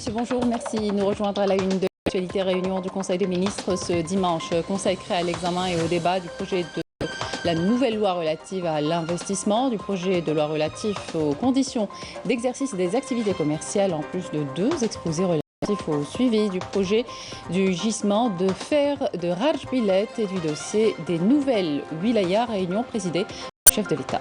monsieur, bonjour. Merci de nous rejoindre à la une de l'actualité. Réunion du Conseil des ministres ce dimanche consacrée à l'examen et au débat du projet de la nouvelle loi relative à l'investissement, du projet de loi relatif aux conditions d'exercice des activités commerciales, en plus de 2 exposés relatifs au suivi du projet du gisement de fer de Rajbilet et du dossier des nouvelles wilayas. Réunion présidée par le chef de l'État.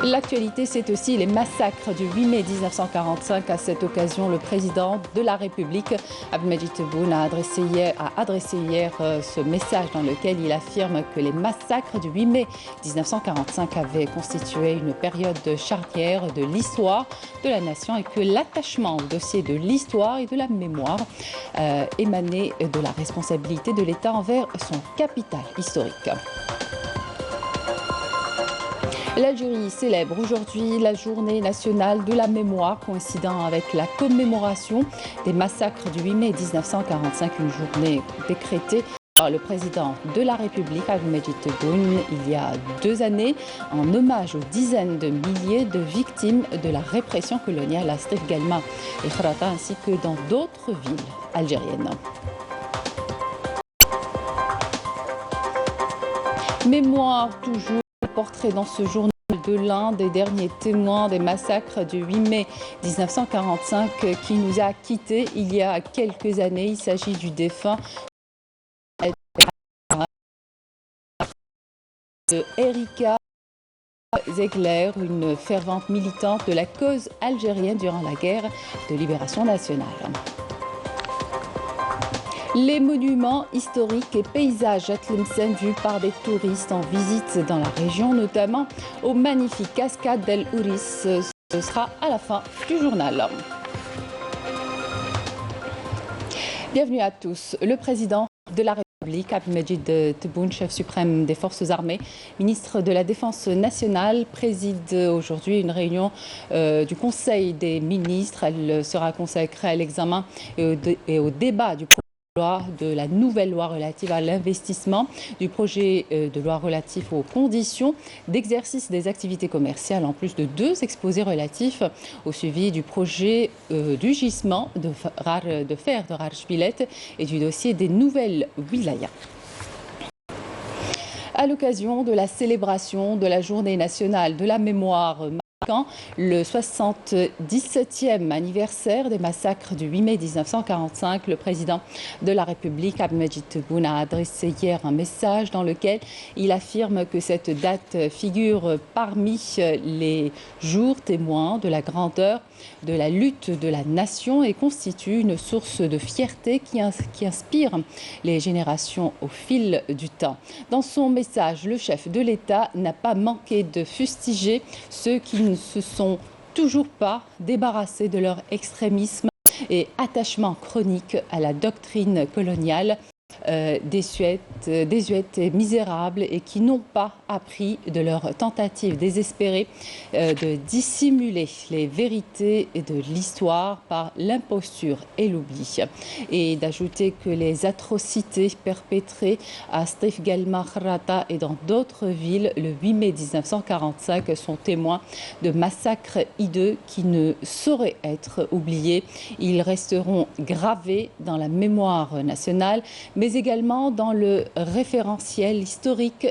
L'actualité, c'est aussi les massacres du 8 mai 1945. À cette occasion, le président de la République, Abdelmadjid Tebboune, a adressé hier ce message dans lequel il affirme que les massacres du 8 mai 1945 avaient constitué une période charnière de l'histoire de la nation et que l'attachement au dossier de l'histoire et de la mémoire émanait de la responsabilité de l'État envers son capital historique. L'Algérie célèbre aujourd'hui la journée nationale de la mémoire, coïncidant avec la commémoration des massacres du 8 mai 1945, une journée décrétée par le président de la République, Abdelmadjid Tebboune, il y a 2 années, en hommage aux dizaines de milliers de victimes de la répression coloniale à Srif Guelma et Khrata, ainsi que dans d'autres villes algériennes. Mémoire toujours. Portrait dans ce journal de l'un des derniers témoins des massacres du 8 mai 1945 qui nous a quittés il y a quelques années. Il s'agit du défunt de Erika Zegler, une fervente militante de la cause algérienne durant la guerre de libération nationale. Les monuments historiques et paysages à Tlemcen vus par des touristes en visite dans la région, notamment aux magnifiques cascades d'El Ouris. Ce sera à la fin du journal. Bienvenue à tous. Le président de la République, Abdelmadjid Tebboune, chef suprême des forces armées, ministre de la Défense nationale, préside aujourd'hui une réunion du Conseil des ministres. Elle sera consacrée à l'examen et au débat du projet de la nouvelle loi relative à l'investissement, du projet de loi relatif aux conditions d'exercice des activités commerciales, en plus de 2 exposés relatifs au suivi du projet du gisement de fer de Rajbilet et du dossier des nouvelles wilayas. À l'occasion de la célébration de la Journée nationale de la mémoire, le 77e anniversaire des massacres du 8 mai 1945, le président de la République, Abdelmadjid Tebboune, a adressé hier un message dans lequel il affirme que cette date figure parmi les jours témoins de la grandeur de la lutte de la nation et constitue une source de fierté qui inspire les générations au fil du temps. Dans son message, le chef de l'État n'a pas manqué de fustiger ceux qui ne se sont toujours pas débarrassés de leur extrémisme et attachement chronique à la doctrine coloniale, désuète et misérable, et qui n'ont pas appris de leur tentative désespérée de dissimuler les vérités de l'histoire par l'imposture et l'oubli. Et d'ajouter que les atrocités perpétrées à Srif Guelma, Khrata et dans d'autres villes le 8 mai 1945 sont témoins de massacres hideux qui ne sauraient être oubliés. Ils resteront gravés dans la mémoire nationale, mais également dans le référentiel historique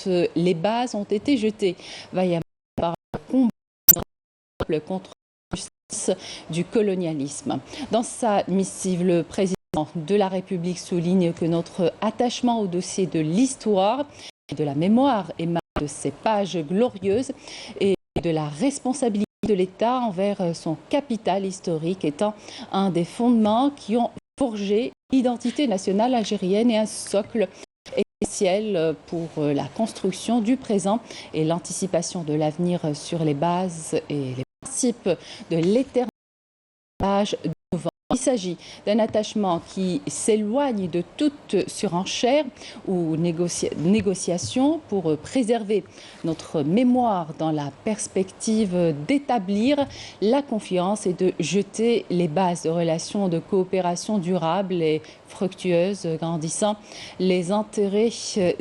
dont les bases ont été jetées vaillamment par le combat contre l'injustice du colonialisme. Dans sa missive, le président de la République souligne que notre attachement au dossier de l'histoire et de la mémoire émane de ces pages glorieuses et de la responsabilité de l'État envers son capital historique, étant un des fondements qui ont forgé l'identité nationale algérienne et un socle essentiel pour la construction du présent et l'anticipation de l'avenir sur les bases et les principes de l'éternel de novembre Il s'agit d'un attachement qui s'éloigne de toute surenchère ou négociation pour préserver notre mémoire dans la perspective d'établir la confiance et de jeter les bases de relations de coopération durables et fructueuses, grandissant les intérêts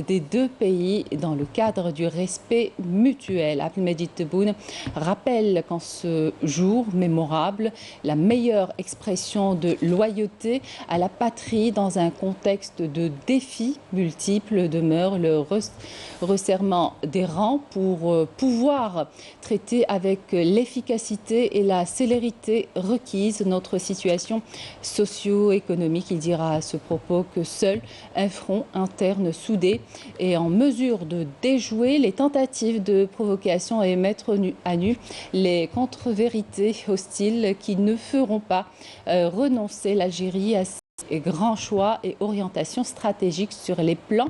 des deux pays dans le cadre du respect mutuel. Abdelmajid Tebboune rappelle qu'en ce jour mémorable, la meilleure expression de loyauté à la patrie dans un contexte de défis multiples demeure le resserrement des rangs pour pouvoir traiter avec l'efficacité et la célérité requise notre situation socio-économique. Il dira à ce propos que seul un front interne soudé est en mesure de déjouer les tentatives de provocation et mettre à nu les contre-vérités hostiles qui ne feront pas renoncer l'Algérie à ses grands choix et orientations stratégiques sur les plans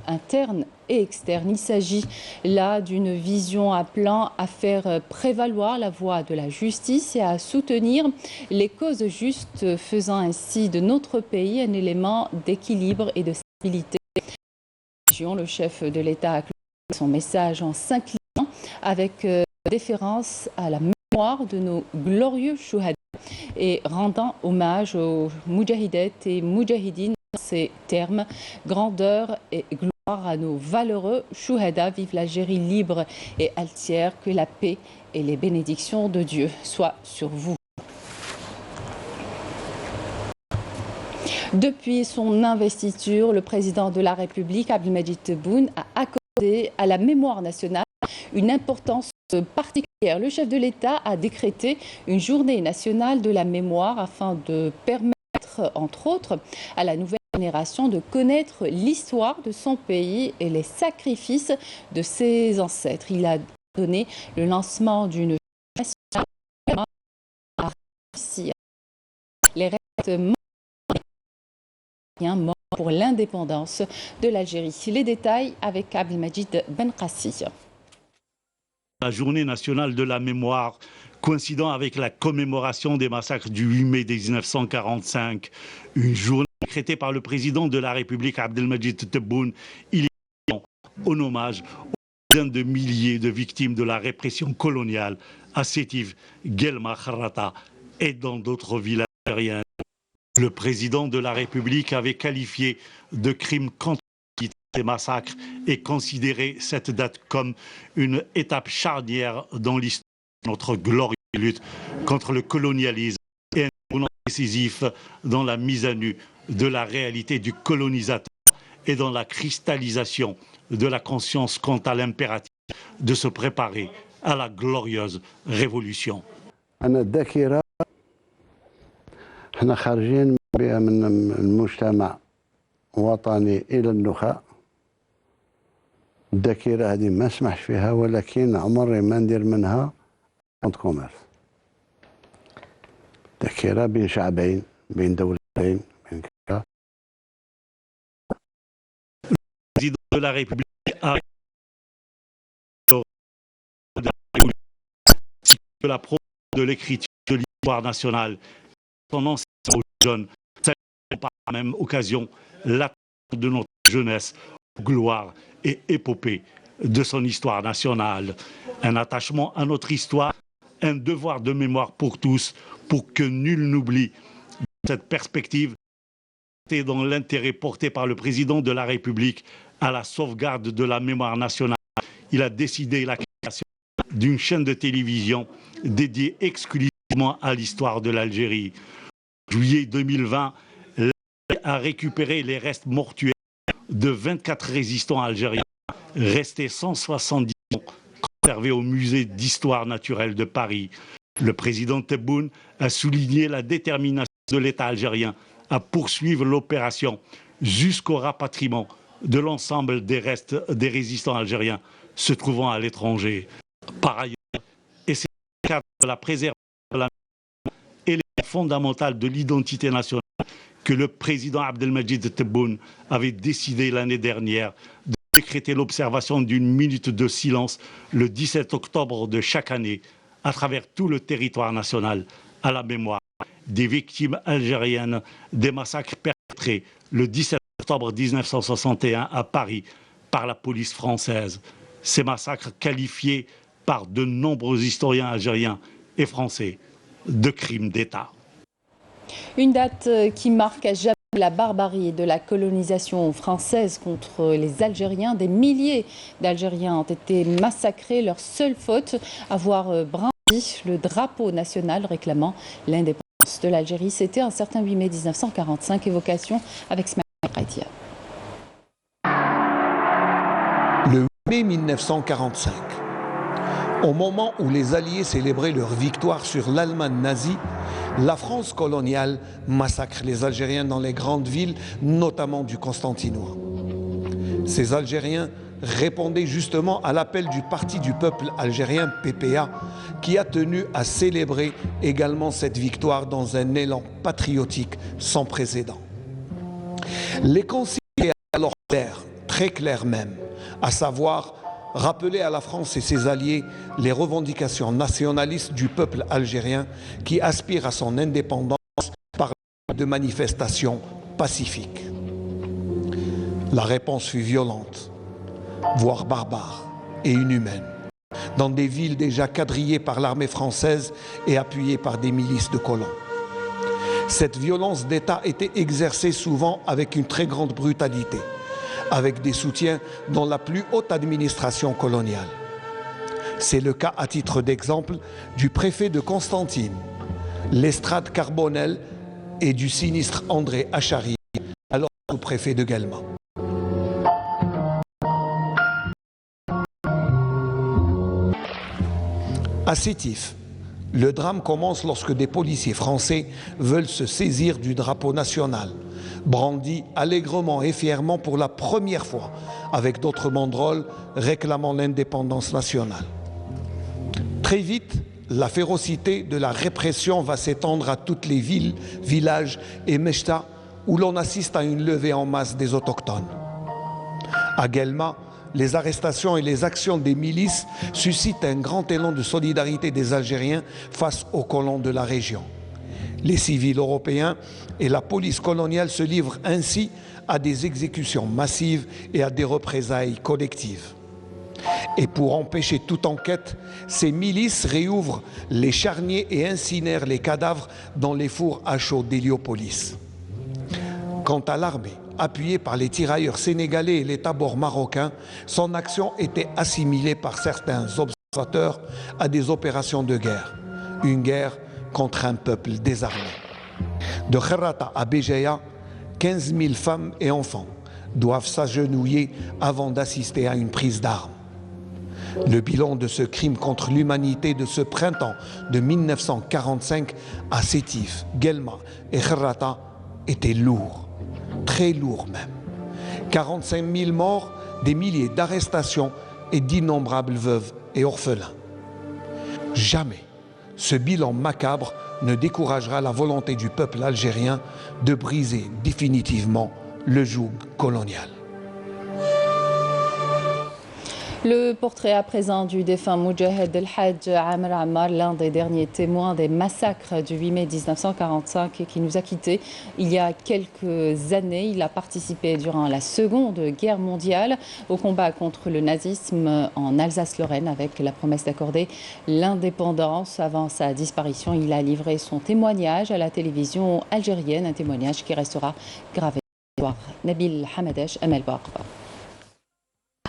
internes et externes. Il s'agit là d'une vision appelant à faire prévaloir la voie de la justice et à soutenir les causes justes, faisant ainsi de notre pays un élément d'équilibre et de stabilité. Le chef de l'État a clôturé son message en s'inclinant avec déférence à la mémoire de nos glorieux chouhada et rendant hommage aux moudjahidettes et moudjahidines dans ces termes, grandeur et gloire à nos valeureux chouhada. Vive l'Algérie libre et altière, que la paix et les bénédictions de Dieu soient sur vous. Depuis son investiture, le président de la République, Abdelmajid Tebboune, a accordé à la mémoire nationale une importance particulière. Le chef de l'État a décrété une journée nationale de la mémoire afin de permettre, entre autres, à la nouvelle génération de connaître l'histoire de son pays et les sacrifices de ses ancêtres. Il a donné le lancement d'une journée nationale à réussir les restes morts pour l'indépendance de l'Algérie. Les détails avec Abdelmajid Benqassi. La journée nationale de la mémoire, coïncidant avec la commémoration des massacres du 8 mai 1945, une journée décrétée par le président de la République, Abdelmajid Tebboune, il y a en hommage aux dizaines de milliers de victimes de la répression coloniale à Sétif, Guelma, Kharrata et dans d'autres villes algériennes. Le président de la République avait qualifié de crime contre ces massacres et considéré cette date comme une étape charnière dans l'histoire de notre glorieuse lutte contre le colonialisme et un tournant décisif dans la mise à nu de la réalité du colonisateur et dans la cristallisation de la conscience quant à l'impératif de se préparer à la glorieuse révolution. احنا خارجين بها من المجتمع وطني الى النخاء. الذاكره هذه ما اسمحش فيها، ولكن عمري ما ندير منها كونت كوميرس. ذاكره بين شعبين، بين دولتين، بين كذا. Président de la République a la promotion de l'écriture de l'histoire nationale. Tendance aux jeunes, par la même occasion l'attente de notre jeunesse, gloire et épopée de son histoire nationale. Un attachement à notre histoire, un devoir de mémoire pour tous, pour que nul n'oublie cette perspective dans l'intérêt porté par le président de la République à la sauvegarde de la mémoire nationale. Il a décidé la création d'une chaîne de télévision dédiée exclusivement à l'histoire de l'Algérie. En juillet 2020, l'Algérie a récupéré les restes mortuaires de 24 résistants algériens, restés 170 ans, conservés au musée d'histoire naturelle de Paris. Le président Tebboune a souligné la détermination de l'État algérien à poursuivre l'opération jusqu'au rapatriement de l'ensemble des restes des résistants algériens se trouvant à l'étranger. Par ailleurs, et c'est le cadre de la préservation de la fondamentale de l'identité nationale que le président Abdelmajid Tebboune avait décidé l'année dernière de décréter l'observation d'une minute de silence le 17 octobre de chaque année à travers tout le territoire national à la mémoire des victimes algériennes des massacres perpétrés le 17 octobre 1961 à Paris par la police française. Ces massacres qualifiés par de nombreux historiens algériens et français de crimes d'État. Une date qui marque à jamais la barbarie de la colonisation française contre les Algériens. Des milliers d'Algériens ont été massacrés. Leur seule faute, avoir brandi le drapeau national réclamant l'indépendance de l'Algérie. C'était un certain 8 mai 1945. Évocation avec Smaïl Raitia. Le 8 mai 1945, au moment où les Alliés célébraient leur victoire sur l'Allemagne nazie, la France coloniale massacre les Algériens dans les grandes villes, notamment du Constantinois. Ces Algériens répondaient justement à l'appel du Parti du peuple algérien, PPA, qui a tenu à célébrer également cette victoire dans un élan patriotique sans précédent. Les consignes étaient alors claires, très claires même, à savoir rappeler à la France et ses alliés les revendications nationalistes du peuple algérien qui aspire à son indépendance par de manifestations pacifiques. La réponse fut violente, voire barbare et inhumaine, dans des villes déjà quadrillées par l'armée française et appuyées par des milices de colons. Cette violence d'État était exercée souvent avec une très grande brutalité, avec des soutiens dans la plus haute administration coloniale. C'est le cas, à titre d'exemple, du préfet de Constantine, Lestrade Carbonel, et du sinistre André Achari, alors sous-préfet de Guelma. À Sétif, le drame commence lorsque des policiers français veulent se saisir du drapeau national, brandi allègrement et fièrement pour la première fois, avec d'autres banderoles réclamant l'indépendance nationale. Très vite, la férocité de la répression va s'étendre à toutes les villes, villages et mechtas où l'on assiste à une levée en masse des autochtones. À Guelma, les arrestations et les actions des milices suscitent un grand élan de solidarité des Algériens face aux colons de la région. Les civils européens et la police coloniale se livrent ainsi à des exécutions massives et à des représailles collectives. Et pour empêcher toute enquête, ces milices réouvrent les charniers et incinèrent les cadavres dans les fours à chaux d'Héliopolis. Quant à l'armée, appuyée par les tirailleurs sénégalais et les tabors marocains, son action était assimilée par certains observateurs à des opérations de guerre. Une guerre contre un peuple désarmé. De Kherrata à Béjaïa, 15 000 femmes et enfants doivent s'agenouiller avant d'assister à une prise d'armes. Le bilan de ce crime contre l'humanité de ce printemps de 1945 à Sétif, Guelma et Kherrata était lourd, très lourd même. 45 000 morts, des milliers d'arrestations et d'innombrables veuves et orphelins. Jamais ce bilan macabre ne découragera la volonté du peuple algérien de briser définitivement le joug colonial. Le portrait à présent du défunt Moudjahed El-Hadj Amer Ammar, l'un des derniers témoins des massacres du 8 mai 1945 et qui nous a quittés il y a quelques années. Il a participé durant la Seconde Guerre mondiale au combat contre le nazisme en Alsace-Lorraine avec la promesse d'accorder l'indépendance. Avant sa disparition, il a livré son témoignage à la télévision algérienne, un témoignage qui restera gravé. Nabil Hamadesh, Amel Baqba.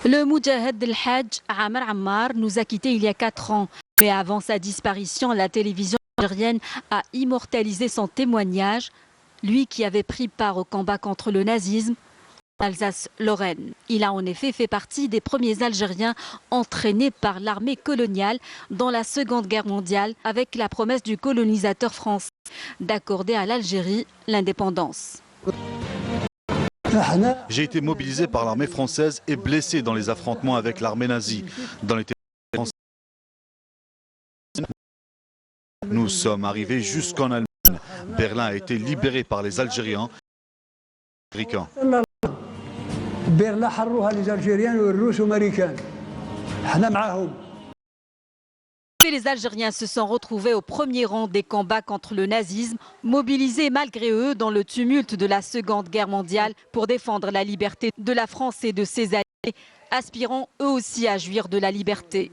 Le Moudjahed El-Hadj Amer Ammar nous a quittés il y a 4 ans. Mais avant sa disparition, la télévision algérienne a immortalisé son témoignage. Lui qui avait pris part au combat contre le nazisme en Alsace-Lorraine. Il a en effet fait partie des premiers Algériens entraînés par l'armée coloniale dans la Seconde Guerre mondiale avec la promesse du colonisateur français d'accorder à l'Algérie l'indépendance. J'ai été mobilisé par l'armée française et blessé dans les affrontements avec l'armée nazie. Dans les français, nous sommes arrivés jusqu'en Allemagne. Berlin a été libéré par les Algériens américains. effet, les Algériens se sont retrouvés au premier rang des combats contre le nazisme, mobilisés malgré eux dans le tumulte de la Seconde Guerre mondiale pour défendre la liberté de la France et de ses alliés, aspirant eux aussi à jouir de la liberté.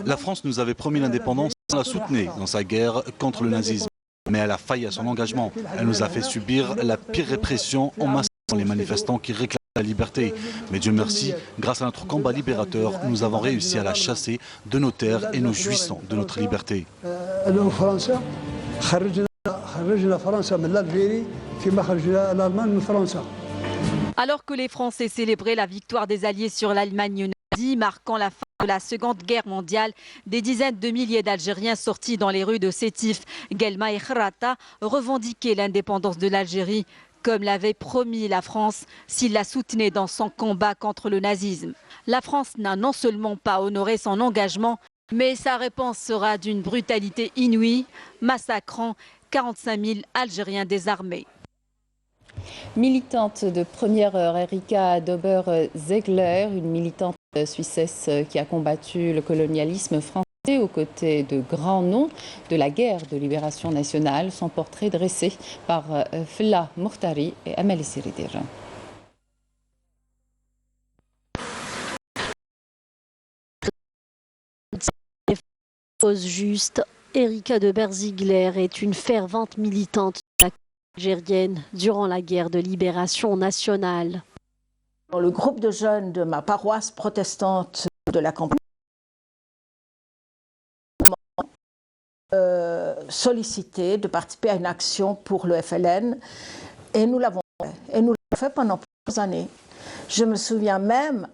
La France nous avait promis l'indépendance, on la soutenait dans sa guerre contre le nazisme. Mais elle a failli à son engagement. Elle nous a fait subir la pire répression en massacrant les manifestants qui réclament la liberté. Mais Dieu merci, grâce à notre combat libérateur, nous avons réussi à la chasser de nos terres et nous jouissons de notre liberté. Alors que les Français célébraient la victoire des Alliés sur l'Allemagne nazie, marquant la fin de la Seconde Guerre mondiale, des dizaines de milliers d'Algériens sortis dans les rues de Sétif, Guelma et Khrata revendiquaient l'indépendance de l'Algérie, comme l'avait promis la France s'il la soutenait dans son combat contre le nazisme. La France n'a non seulement pas honoré son engagement, mais sa réponse sera d'une brutalité inouïe, massacrant 45 000 Algériens désarmés. Militante de première heure, Erika Dober-Zegler, une militante suissesse qui a combattu le colonialisme français aux côtés de grands noms de la guerre de libération nationale. Son portrait dressé par Fla Mourtari et Amélie Siridir. Juste, Erika Dober-Zegler est une fervente militante algérienne durant la guerre de libération nationale. Dans le groupe de jeunes de ma paroisse protestante de la campagne, sollicité de participer à une action pour le FLN et nous l'avons fait. Et nous l'avons fait pendant plusieurs années. Je me souviens même,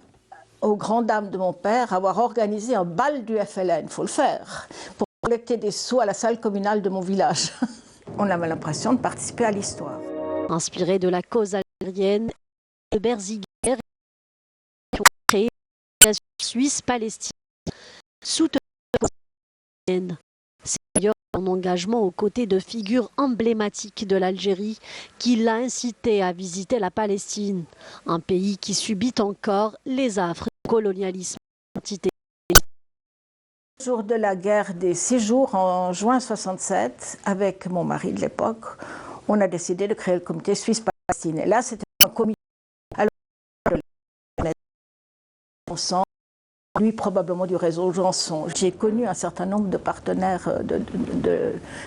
aux grandes dames de mon père, avoir organisé un bal du FLN, il faut le faire, pour collecter des sous à la salle communale de mon village. On avait l'impression de participer à l'histoire. Inspirée de la cause algérienne, Dober-Zegler a créé la Suisse-Palestine, soutenue par la cause. C'est d'ailleurs son engagement aux côtés de figures emblématiques de l'Algérie qui l'a incité à visiter la Palestine, un pays qui subit encore les affres du colonialisme identitaire. Le jour de la guerre des 6 jours, en juin 67, avec mon mari de l'époque, on a décidé de créer le comité Suisse-Palestine. Et là, c'était un comité. Alors, lui, probablement du réseau Janson. J'ai connu un certain nombre de partenaires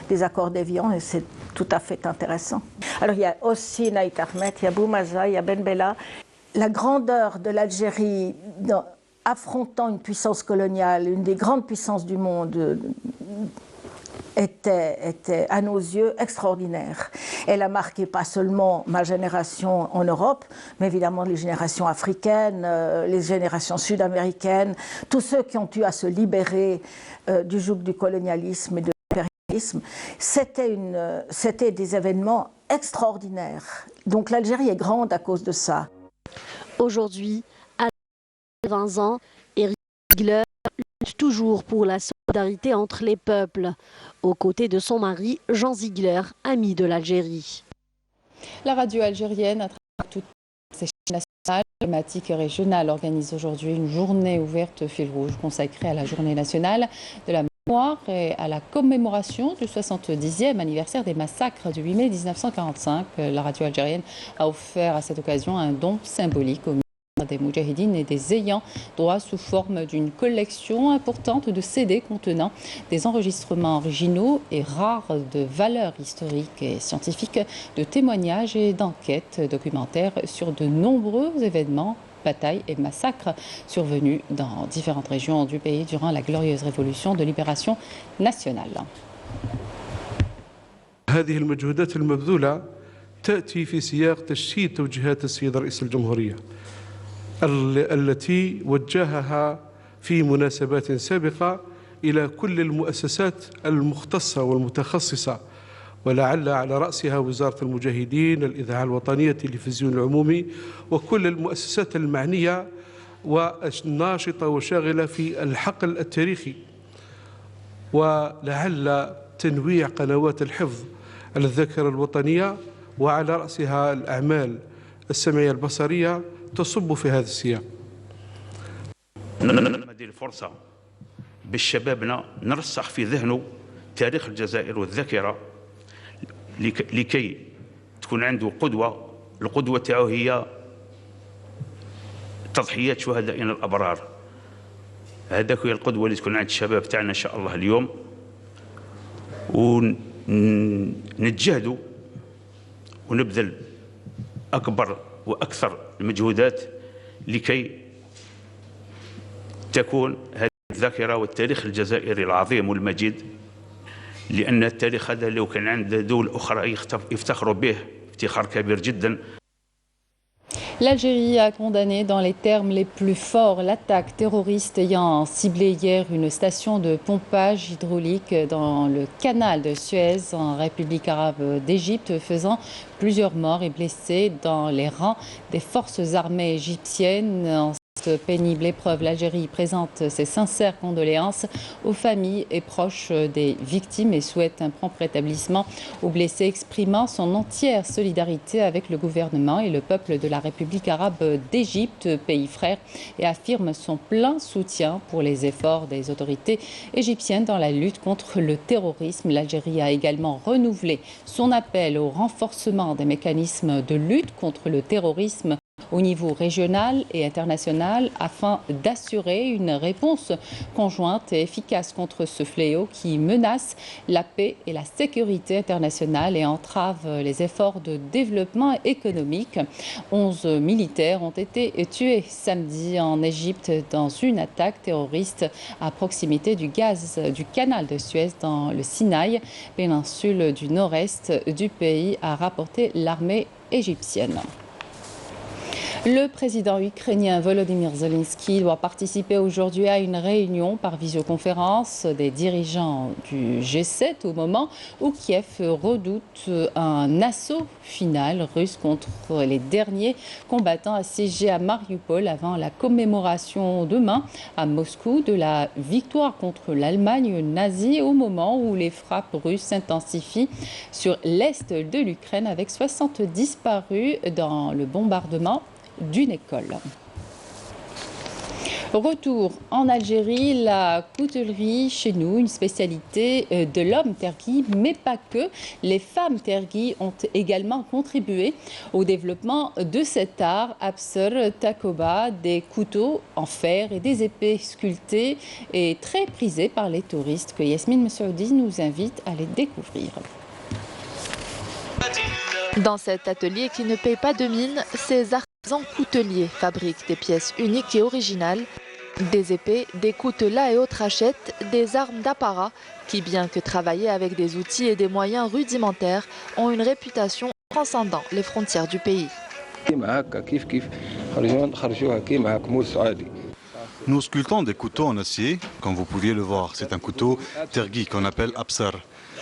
des accords d'Évian et c'est tout à fait intéressant. Alors, il y a aussi Naït Ahmed, il y a Boumaza, il y a Ben Bella. La grandeur de l'Algérie affrontant une puissance coloniale, une des grandes puissances du monde, était à nos yeux extraordinaire. Elle a marqué pas seulement ma génération en Europe, mais évidemment les générations africaines, les générations sud-américaines, tous ceux qui ont eu à se libérer du joug du colonialisme et de l'impérialisme. C'était des événements extraordinaires. Donc l'Algérie est grande à cause de ça. Aujourd'hui, à 20 ans, Erika Zegler lutte toujours pour la solidarité entre les peuples, aux côtés de son mari Jean Zegler, ami de l'Algérie. La radio algérienne, à travers toutes ses chaînes nationales, thématiques et régionales, organise aujourd'hui une journée ouverte fil rouge consacrée à la journée nationale de la mémoire et à la commémoration du 70e anniversaire des massacres du 8 mai 1945. La radio algérienne a offert à cette occasion un don symbolique au des Moudjahidines et des ayants droit sous forme d'une collection importante de CD contenant des enregistrements originaux et rares de valeurs historiques et scientifiques, de témoignages et d'enquêtes documentaires sur de nombreux événements, batailles et massacres survenus dans différentes régions du pays durant la glorieuse révolution de libération nationale. هذه المجهودات المبذولة تأتي في سياق تجسيد توجيهات السيد رئيس الجمهورية التي وجهها في مناسبات سابقة إلى كل المؤسسات المختصة والمتخصصة، ولعل على رأسها وزارة المجاهدين، الإذاعة الوطنية، التلفزيون العمومي، وكل المؤسسات المعنية والناشطة وشاغلة في الحقل التاريخي، ولعل تنويع قنوات الحفظ على الذاكرة الوطنية وعلى رأسها الأعمال السمعية البصرية تصب في هذا السياق. هذه الفرصة باش شبابنا نرسخ في ذهنه تاريخ الجزائر والذاكرة لكي تكون عنده قدوة. القدوة تاعو هي تضحيات شهدائنا الأبرار. هذاك هي القدوة اللي تكون عند الشباب تاعنا إن شاء الله اليوم، ونتجهدوا ونبذل أكبر وأكثر المجهودات لكي تكون هذه الذاكرة والتاريخ الجزائري العظيم والمجيد، لأن التاريخ هذا لو كان عند دول أخرى يفتخروا به افتخار كبير جدا. L'Algérie a condamné dans les termes les plus forts l'attaque terroriste ayant ciblé hier une station de pompage hydraulique dans le canal de Suez en République arabe d'Égypte, faisant plusieurs morts et blessés dans les rangs des forces armées égyptiennes. En cette pénible épreuve, l'Algérie présente ses sincères condoléances aux familles et proches des victimes et souhaite un prompt rétablissement aux blessés, exprimant son entière solidarité avec le gouvernement et le peuple de la République arabe d'Égypte, pays frère, et affirme son plein soutien pour les efforts des autorités égyptiennes dans la lutte contre le terrorisme. L'Algérie a également renouvelé son appel au renforcement des mécanismes de lutte contre le terrorisme au niveau régional et international afin d'assurer une réponse conjointe et efficace contre ce fléau qui menace la paix et la sécurité internationale et entrave les efforts de développement économique. 11 militaires ont été tués samedi en Égypte dans une attaque terroriste à proximité du canal de Suez dans le Sinaï, péninsule du nord-est du pays, a rapporté l'armée égyptienne. Le président ukrainien Volodymyr Zelensky doit participer aujourd'hui à une réunion par visioconférence des dirigeants du G7 au moment où Kiev redoute un assaut final russe contre les derniers combattants assiégés à Mariupol avant la commémoration demain à Moscou de la victoire contre l'Allemagne nazie au moment où les frappes russes s'intensifient sur l'est de l'Ukraine avec 60 disparus dans le bombardement d'une école. Retour en Algérie, la coutellerie chez nous, une spécialité de l'homme tergui, mais pas que. Les femmes tergui ont également contribué au développement de cet art. Absar Takoba, des couteaux en fer et des épées sculptées et très prisés par les touristes que Yasmine Messoudi nous invite à les découvrir. Dans cet atelier qui ne paye pas de mine, ces artisans couteliers fabriquent des pièces uniques et originales, des épées, des coutelas et autres hachettes, des armes d'apparat qui, bien que travaillées avec des outils et des moyens rudimentaires, ont une réputation transcendant les frontières du pays. Nous sculptons des couteaux en acier, comme vous pouviez le voir. C'est un couteau tergui qu'on appelle Absar.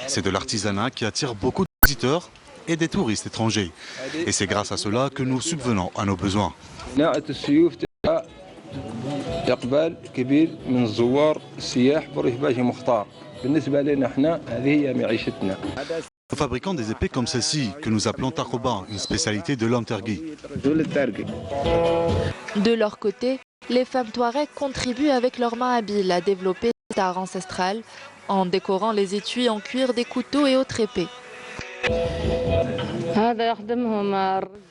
C'est de l'artisanat qui attire beaucoup de visiteurs et des touristes étrangers. Et c'est grâce à cela que nous subvenons à nos besoins. Nous fabriquons des épées comme celle-ci, que nous appelons Takoba, une spécialité de l'homme tergui. De leur côté, les femmes touaregs contribuent avec leurs mains habiles à développer cet art ancestral en décorant les étuis en cuir des couteaux et autres épées.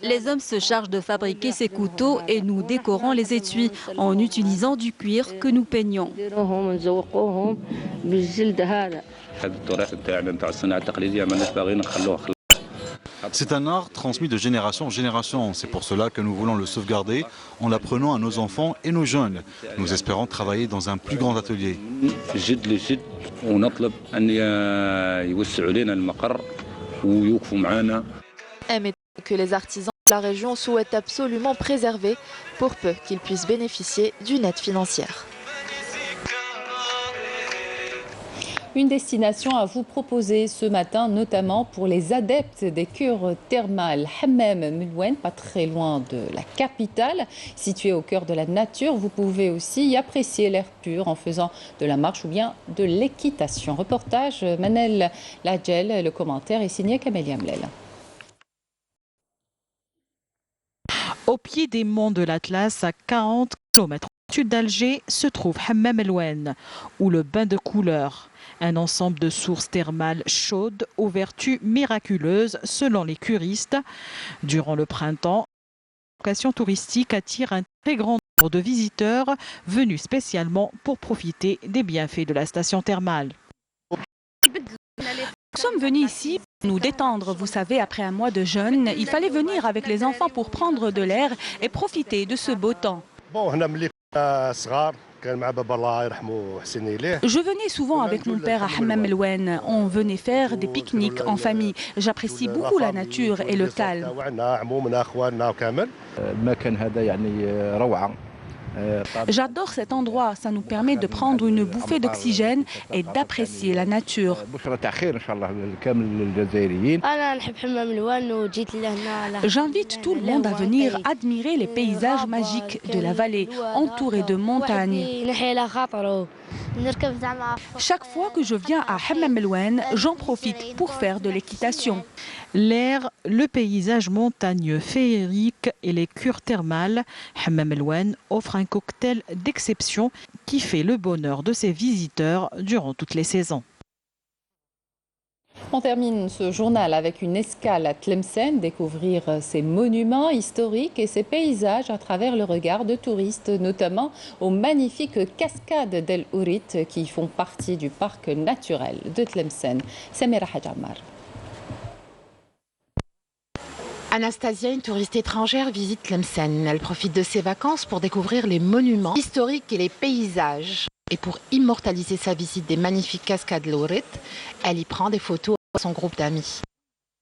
Les hommes se chargent de fabriquer ces couteaux et nous décorons les étuis en utilisant du cuir que nous peignons. C'est un art transmis de génération en génération. C'est pour cela que nous voulons le sauvegarder en l'apprenant à nos enfants et nos jeunes. Nous espérons travailler dans un plus grand atelier. Mais que les artisans de la région souhaitent absolument préserver pour peu qu'ils puissent bénéficier d'une aide financière. Une destination à vous proposer ce matin, notamment pour les adeptes des cures thermales. Hammam Melouen, pas très loin de la capitale, située au cœur de la nature. Vous pouvez aussi y apprécier l'air pur en faisant de la marche ou bien de l'équitation. Reportage Manel Ladjel, le commentaire est signé Camélia Mlel. Au pied des monts de l'Atlas, à 40 km au sud d'Alger, se trouve Hammam El-Ouane, ou le bain de couleurs. Un ensemble de sources thermales chaudes aux vertus miraculeuses selon les curistes. Durant le printemps, la location touristique attire un très grand nombre de visiteurs venus spécialement pour profiter des bienfaits de la station thermale. Nous sommes venus ici pour nous détendre. Vous savez, après un mois de jeûne, il fallait venir avec les enfants pour prendre de l'air et profiter de ce beau temps. Je venais souvent avec mon père à Hammam El-Ouane. On venait faire des pique-niques en famille. J'apprécie beaucoup la nature et le calme. J'adore cet endroit, ça nous permet de prendre une bouffée d'oxygène et d'apprécier la nature. J'invite tout le monde à venir admirer les paysages magiques de la vallée, entourés de montagnes. Chaque fois que je viens à Hammam El-Ouane, j'en profite pour faire de l'équitation. L'air, le paysage montagneux féerique et les cures thermales, Hammam El-Ouane offre un cocktail d'exception qui fait le bonheur de ses visiteurs durant toutes les saisons. On termine ce journal avec une escale à Tlemcen, découvrir ses monuments historiques et ses paysages à travers le regard de touristes, notamment aux magnifiques cascades d'El Ourit qui font partie du parc naturel de Tlemcen. Samira Hadjamar. Anastasia, une touriste étrangère, visite Tlemcen. Elle profite de ses vacances pour découvrir les monuments historiques et les paysages. Et pour immortaliser sa visite des magnifiques cascades d'El Ourit, elle y prend des photos avec son groupe d'amis.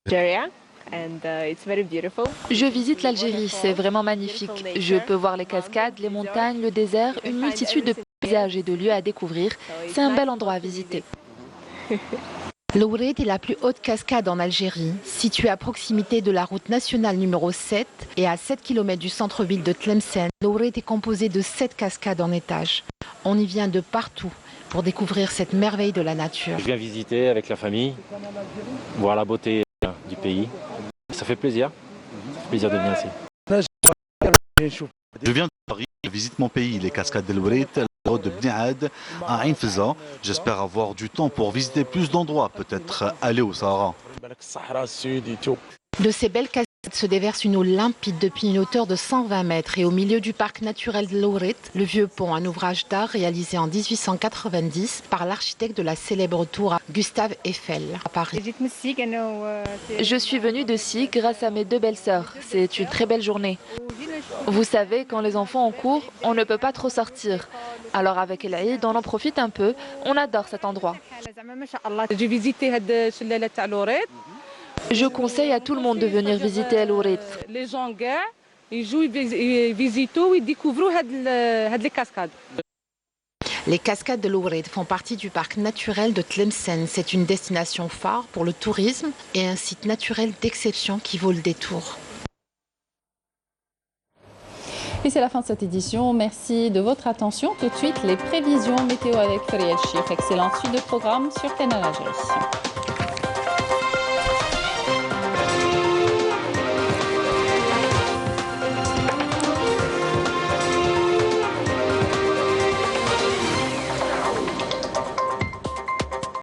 Je visite l'Algérie, c'est vraiment magnifique. Je peux voir les cascades, les montagnes, le désert, une multitude de paysages et de lieux à découvrir. C'est un bel endroit à visiter. L'El Ourit est la plus haute cascade en Algérie, située à proximité de la route nationale numéro 7 et à 7 km du centre-ville de Tlemcen. L'El Ourit est composée de 7 cascades en étage. On y vient de partout pour découvrir cette merveille de la nature. Je viens visiter avec la famille, voir la beauté du pays. Ça fait plaisir. Ça fait plaisir de venir ici. Je viens de Paris, je visite mon pays, les cascades d'El Ourit, la route de Bni Ad à Ain Feza. J'espère avoir du temps pour visiter plus d'endroits, peut-être aller au Sahara. De ces belles cascades se déverse une eau limpide depuis une hauteur de 120 mètres et au milieu du parc naturel de L'El Ourit, le Vieux Pont, un ouvrage d'art réalisé en 1890 par l'architecte de la célèbre tour Gustave Eiffel à Paris. Je suis venue de Sy grâce à mes 2 belles-sœurs. C'est une très belle journée. Vous savez, quand les enfants ont cours, on ne peut pas trop sortir. Alors avec l'Aïd, on en profite un peu. On adore cet endroit. J'ai visité L'El Ourit. Je conseille à tout le monde de venir visiter L'El Ourit. Les gens ils jouent, ils visitent, ils découvrent les cascades. Les cascades de L'El Ourit font partie du parc naturel de Tlemcen. C'est une destination phare pour le tourisme et un site naturel d'exception qui vaut le détour. Et c'est la fin de cette édition. Merci de votre attention. Tout de suite, les prévisions météo avec Fariel Chir. Excellente suite de programmes sur Canal Algérie.